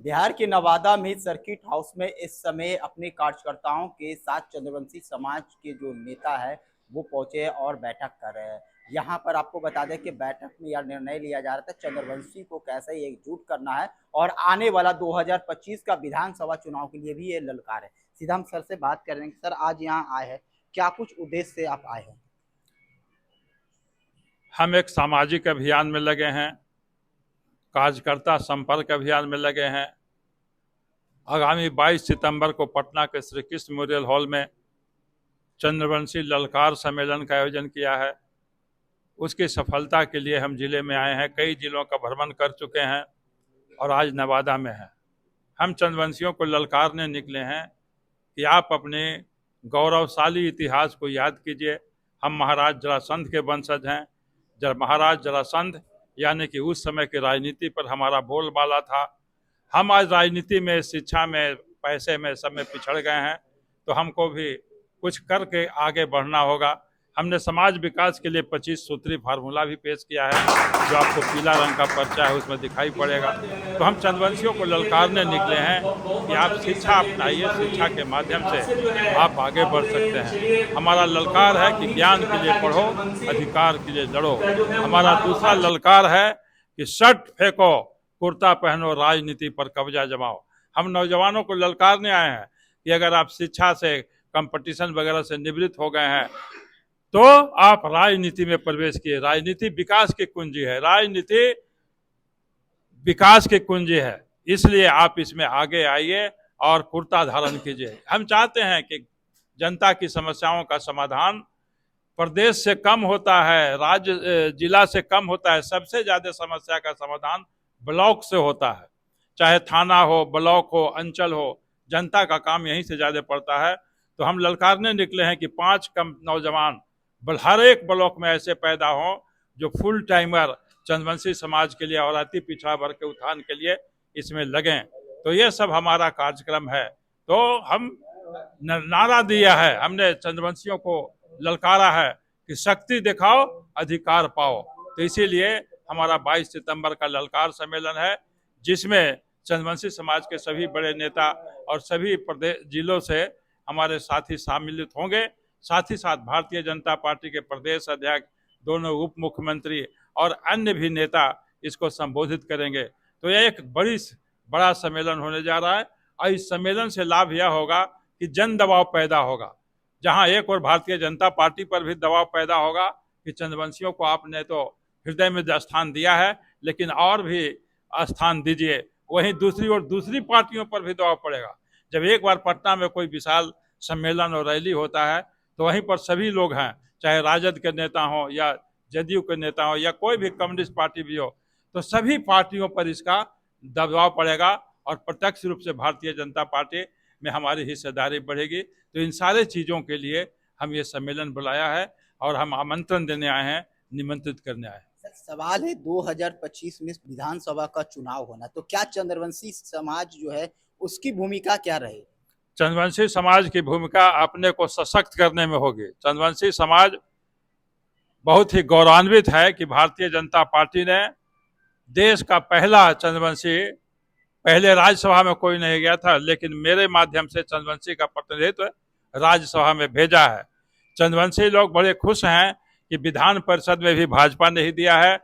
बिहार के नवादा में circuit house में इस समय अपने कार्यकर्ताओं के साथ चंद्रवंशी समाज के जो नेता है वो पहुंचे और बैठक कर रहे हैं। यहाँ पर आपको बता दें कि बैठक में यह निर्णय लिया जा रहा था चंद्रवंशी को कैसे एकजुट करना है और आने वाला 2025 का विधानसभा चुनाव के लिए भी ये ललकार है। सीधा हम सर से बात कर रहे हैं। सर, आज यहाँ आए हैं, क्या कुछ उद्देश्य से आप आए हैं? हम एक सामाजिक अभियान में लगे हैं, कार्यकर्ता संपर्क अभियान में लगे हैं। आगामी 22 सितंबर को पटना के श्री कृष्ण मेमोरियल हॉल में चंद्रवंशी ललकार सम्मेलन का आयोजन किया है। उसकी सफलता के लिए हम जिले में आए हैं, कई जिलों का भ्रमण कर चुके हैं और आज नवादा में हैं। हम चंद्रवंशियों को ललकारने निकले हैं कि आप अपने गौरवशाली इतिहास को याद कीजिए। हम महाराज जरासंध के वंशज हैं। जब महाराज जरासंध यानी कि उस समय की राजनीति पर हमारा बोलबाला था। हम आज राजनीति में, शिक्षा में, पैसे में, सब में पिछड़ गए हैं, तो हमको भी कुछ करके आगे बढ़ना होगा। हमने समाज विकास के लिए 25 सूत्री फार्मूला भी पेश किया है, जो आपको पीला रंग का पर्चा है उसमें दिखाई पड़ेगा। तो हम चंद्रवंशियों को ललकारने निकले हैं कि आप शिक्षा अपनाइए, शिक्षा के माध्यम से आप आगे बढ़ सकते हैं। हमारा ललकार है कि ज्ञान के लिए पढ़ो, अधिकार के लिए लड़ो। हमारा दूसरा ललकार है कि शर्ट फेंको, कुर्ता पहनो, राजनीति पर कब्जा जमाओ। हम नौजवानों को ललकारने आए हैं कि अगर आप शिक्षा से, कंपटीशन वगैरह से निवृत्त हो गए हैं तो आप राजनीति में प्रवेश किए। राजनीति विकास की कुंजी है, राजनीति विकास की कुंजी है, इसलिए आप इसमें आगे आइए और कुर्ता धारण कीजिए। हम चाहते हैं कि जनता की समस्याओं का समाधान प्रदेश से कम होता है, राज्य जिला से कम होता है। सबसे ज्यादा समस्या का समाधान ब्लॉक से होता है, चाहे थाना हो, ब्लॉक हो, अंचल हो, जनता का काम यहीं से ज्यादा पड़ता है। तो हम ललकारने निकले हैं कि 5 कम नौजवान हर एक ब्लॉक में ऐसे पैदा हों जो फुल टाइमर चंद्रवंशी समाज के लिए और अति पिछड़ा वर्ग के उत्थान के लिए इसमें लगें। तो ये सब हमारा कार्यक्रम है। तो हम नारा दिया है, हमने चंद्रवंशियों को ललकारा है कि शक्ति दिखाओ, अधिकार पाओ। तो इसीलिए हमारा 22 सितंबर का ललकार सम्मेलन है, जिसमें चंद्रवंशी समाज के सभी बड़े नेता और सभी प्रदेश जिलों से हमारे साथी सम्मिलित होंगे। साथ ही साथ भारतीय जनता पार्टी के प्रदेश अध्यक्ष, दोनों उप मुख्यमंत्री और अन्य भी नेता इसको संबोधित करेंगे। तो यह एक बड़ा सम्मेलन होने जा रहा है और इस सम्मेलन से लाभ यह होगा कि जन दबाव पैदा होगा। जहां एक और भारतीय जनता पार्टी पर भी दबाव पैदा होगा कि चंद्रवंशियों को आपने तो हृदय में स्थान दिया है, लेकिन और भी स्थान दीजिए। वहीं दूसरी ओर दूसरी पार्टियों पर भी दबाव पड़ेगा। जब एक बार पटना में कोई विशाल सम्मेलन और रैली होता है तो वहीं पर सभी लोग हैं, चाहे राजद के नेता हो या जदयू के नेता हो या कोई भी कम्युनिस्ट पार्टी भी हो, तो सभी पार्टियों पर इसका दबाव पड़ेगा और प्रत्यक्ष रूप से भारतीय जनता पार्टी में हमारी हिस्सेदारी बढ़ेगी। तो इन सारे चीज़ों के लिए हम ये सम्मेलन बुलाया है और हम आमंत्रण देने आए हैं, निमंत्रित करने आए हैं। सवाल है, 2025 में विधानसभा का चुनाव होना, तो क्या चंद्रवंशी समाज जो है उसकी भूमिका क्या रहे? चंद्रवंशी समाज की भूमिका अपने को सशक्त करने में होगी। चंद्रवंशी समाज बहुत ही गौरवान्वित है कि भारतीय जनता पार्टी ने देश का पहला चंद्रवंशी, पहले राज्यसभा में कोई नहीं गया था, लेकिन मेरे माध्यम से चंद्रवंशी का प्रतिनिधित्व राज्यसभा में भेजा है। चंद्रवंशी लोग बड़े खुश हैं कि विधान परिषद में भी भाजपा ने ही दिया है।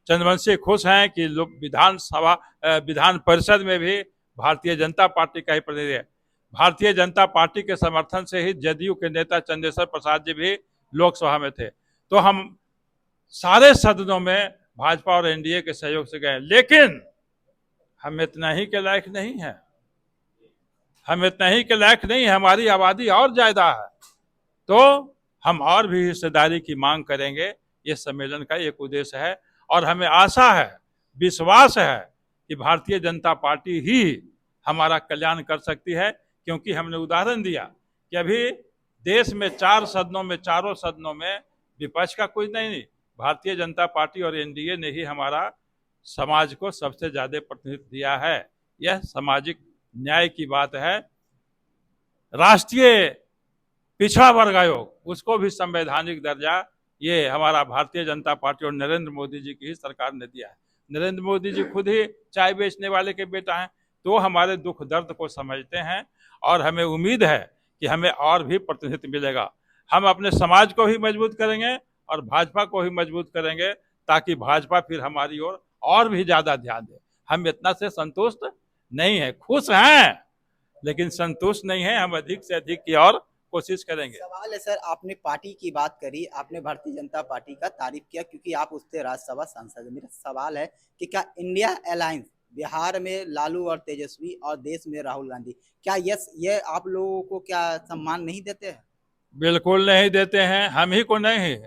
चंद्रवंशी खुश हैं कि विधान परिषद में भी भारतीय जनता पार्टी का ही प्रतिनिधि है। भारतीय जनता पार्टी के समर्थन से ही जदयू के नेता चंद्रेश्वर प्रसाद जी भी लोकसभा में थे। तो हम सारे सदनों में भाजपा और एनडीए के सहयोग से गए, लेकिन हम इतना ही के लायक नहीं है। हम इतना ही के लायक नहीं है, हमारी आबादी और ज्यादा है, तो हम और भी हिस्सेदारी की मांग करेंगे। ये सम्मेलन का एक उद्देश्य है और हमें आशा है, विश्वास है कि भारतीय जनता पार्टी ही हमारा कल्याण कर सकती है, क्योंकि हमने उदाहरण दिया कि अभी देश में 4 सदनों में, चारों सदनों में विपक्ष का कोई नहीं, भारतीय जनता पार्टी और एनडीए ने ही हमारा समाज को सबसे ज्यादा प्रतिनिधित्व दिया है। यह सामाजिक न्याय की बात है। राष्ट्रीय पिछड़ा वर्ग आयोग, उसको भी संवैधानिक दर्जा ये हमारा भारतीय जनता पार्टी और नरेंद्र मोदी जी की ही सरकार ने दिया है। नरेंद्र मोदी जी खुद ही चाय बेचने वाले के बेटा हैं, तो हमारे दुख दर्द को समझते हैं और हमें उम्मीद है कि हमें और भी प्रतिनिधित्व मिलेगा। हम अपने समाज को भी मजबूत करेंगे और भाजपा को भी मजबूत करेंगे, ताकि भाजपा फिर हमारी ओर और भी ज्यादा ध्यान दे। हम इतना से संतुष्ट नहीं है, खुश हैं लेकिन संतुष्ट नहीं है, हम अधिक से अधिक की और कोशिश करेंगे। सवाल है सर, आपने पार्टी की बात करी, आपने भारतीय जनता पार्टी का तारीफ किया क्योंकि आप उससे राज्यसभा सांसद हैं। मेरा सवाल है कि क्या इंडिया अलायंस बिहार में लालू और तेजस्वी और देश में राहुल गांधी, क्या ये आप लोगों को क्या सम्मान नहीं देते हैं? बिल्कुल नहीं देते हैं, हम ही को नहीं,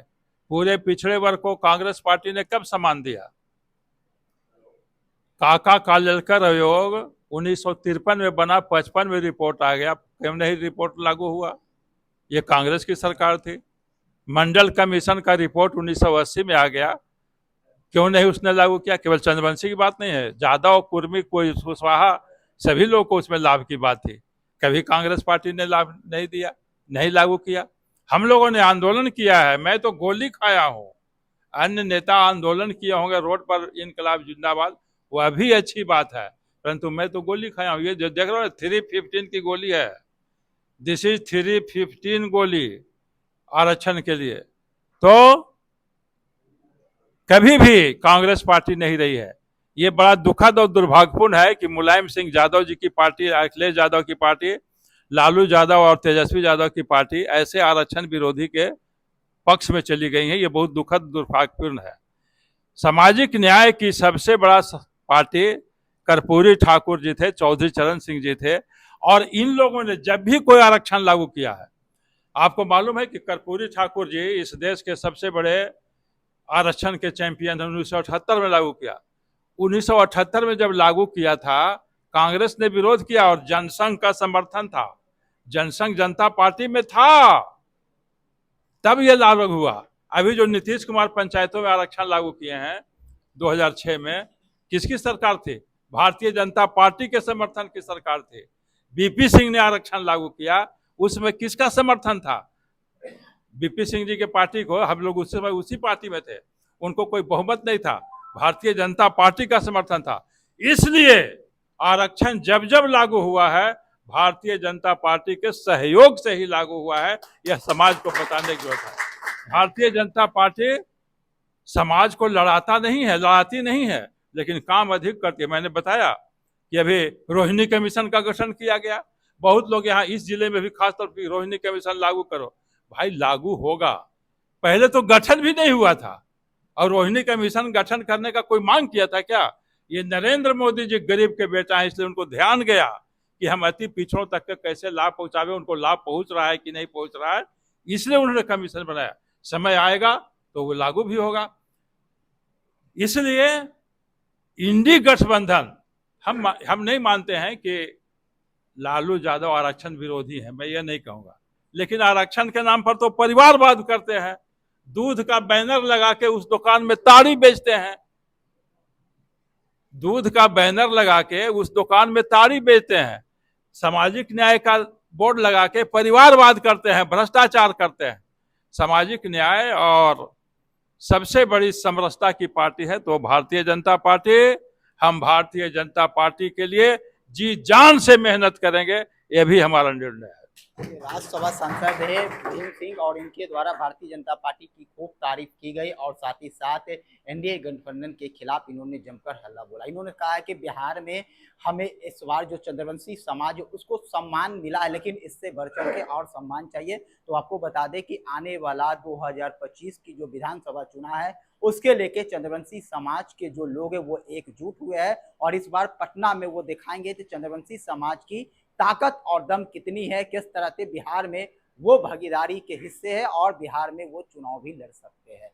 पूरे पिछड़े वर्ग को कांग्रेस पार्टी ने कब सम्मान दिया? काका कालेलकर आयोग 1953 में बना, 55 में रिपोर्ट आ गया, क्यों नहीं रिपोर्ट लागू हुआ? ये कांग्रेस की सरकार थी। मंडल कमीशन का रिपोर्ट 1980 में आ गया, क्यों नहीं उसने लागू किया? केवल चंद्रवंशी की बात नहीं है, जादव, कुर्मी, कोई कुशवाहा, सभी लोग को उसमें लाभ की बात थी। कभी कांग्रेस पार्टी ने लाभ नहीं दिया, नहीं लागू किया। हम लोगों ने आंदोलन किया है, मैं तो गोली खाया हूं, अन्य नेता आंदोलन किए होंगे रोड पर, इनकलाब जिंदाबाद, वह भी अच्छी बात है, परंतु मैं तो गोली खाया हूं। ये जो देख रहे हो 315 की गोली है, दिस इज 315 गोली आरक्षण के लिए। तो कभी भी कांग्रेस पार्टी नहीं रही है। ये बड़ा दुखद और दुर्भाग्यपूर्ण है कि मुलायम सिंह यादव जी की पार्टी, अखिलेश यादव की पार्टी, लालू यादव और तेजस्वी यादव की पार्टी ऐसे आरक्षण विरोधी के पक्ष में चली गई है। ये बहुत दुखद दुर्भाग्यपूर्ण है। सामाजिक न्याय की सबसे बड़ा पार्टी कर्पूरी ठाकुर जी थे, चौधरी चरण सिंह जी थे, और इन लोगों ने जब भी कोई आरक्षण लागू किया है, आपको मालूम है कि कर्पूरी ठाकुर जी इस देश के सबसे बड़े आरक्षण के चैंपियन 1978 में लागू किया। 1978 में जब लागू किया था, कांग्रेस ने विरोध किया और जनसंघ का समर्थन था, जनसंघ जनता पार्टी में था, तब यह लागू हुआ। अभी जो नीतीश कुमार पंचायतों में आरक्षण लागू किए हैं 2006 में, किसकी सरकार थी? भारतीय जनता पार्टी के समर्थन की सरकार थी। बीपी सिंह ने आरक्षण लागू किया, उसमें किसका समर्थन था? बीपी सिंह जी के पार्टी को, हम लोग उस समय उसी पार्टी में थे, उनको कोई बहुमत नहीं था, भारतीय जनता पार्टी का समर्थन था। इसलिए आरक्षण जब जब लागू हुआ है, भारतीय जनता पार्टी के सहयोग से ही लागू हुआ है, यह समाज को बताने की जरूरत है। भारतीय जनता पार्टी समाज को लड़ाता नहीं है, लड़ाती नहीं है, लेकिन काम अधिक करती है। मैंने बताया कि अभी रोहिणी कमीशन का गठन किया गया, बहुत लोग यहाँ इस जिले में भी खासतौर पर रोहिणी कमीशन लागू करो, भाई लागू होगा, पहले तो गठन भी नहीं हुआ था, और रोहिणी कमीशन गठन करने का कोई मांग किया था क्या? ये नरेंद्र मोदी जी गरीब के बेटा है, इसलिए उनको ध्यान गया कि हम अति पिछड़ों तक के कैसे लाभ पहुंचावे, उनको लाभ पहुंच रहा है कि नहीं पहुंच रहा है, इसलिए उन्होंने कमीशन बनाया। समय आएगा तो वो लागू भी होगा। इसलिए इंडी गठबंधन, हम नहीं मानते हैं कि लालू यादव आरक्षण विरोधी है, मैं ये नहीं कहूंगा, लेकिन आरक्षण के नाम पर तो परिवारवाद करते हैं। दूध का बैनर लगा के उस दुकान में ताड़ी बेचते हैं, दूध का बैनर लगा के उस दुकान में ताड़ी बेचते हैं, सामाजिक न्याय का बोर्ड लगा के परिवारवाद करते हैं, भ्रष्टाचार करते हैं। सामाजिक न्याय और सबसे बड़ी समरसता की पार्टी है तो भारतीय जनता पार्टी। हम भारतीय जनता पार्टी के लिए जी जान से मेहनत करेंगे, यह भी हमारा निर्णय है। राज्यसभा सांसद है भीम सिंह, और इनके द्वारा भारतीय जनता पार्टी की खूब तारीफ की गई और साथ ही साथ एनडीए गठबंधन के खिलाफ इन्होंने जमकर हल्ला बोला। इन्होंने कहा है कि बिहार में हमें इस बार जो चंद्रवंशी समाज उसको सम्मान मिला है, लेकिन इससे बढ़ चढ़ के और सम्मान चाहिए। तो आपको बता दें कि आने वाला 2025 की जो विधानसभा चुनाव है उसके लेके चंद्रवंशी समाज के जो लोग हैं वो एकजुट हुए हैं, और इस बार पटना में वो दिखाएंगे कि चंद्रवंशी समाज की ताकत और दम कितनी है, किस तरह से बिहार में वो भागीदारी के हिस्से है और बिहार में वो चुनाव भी लड़ सकते हैं।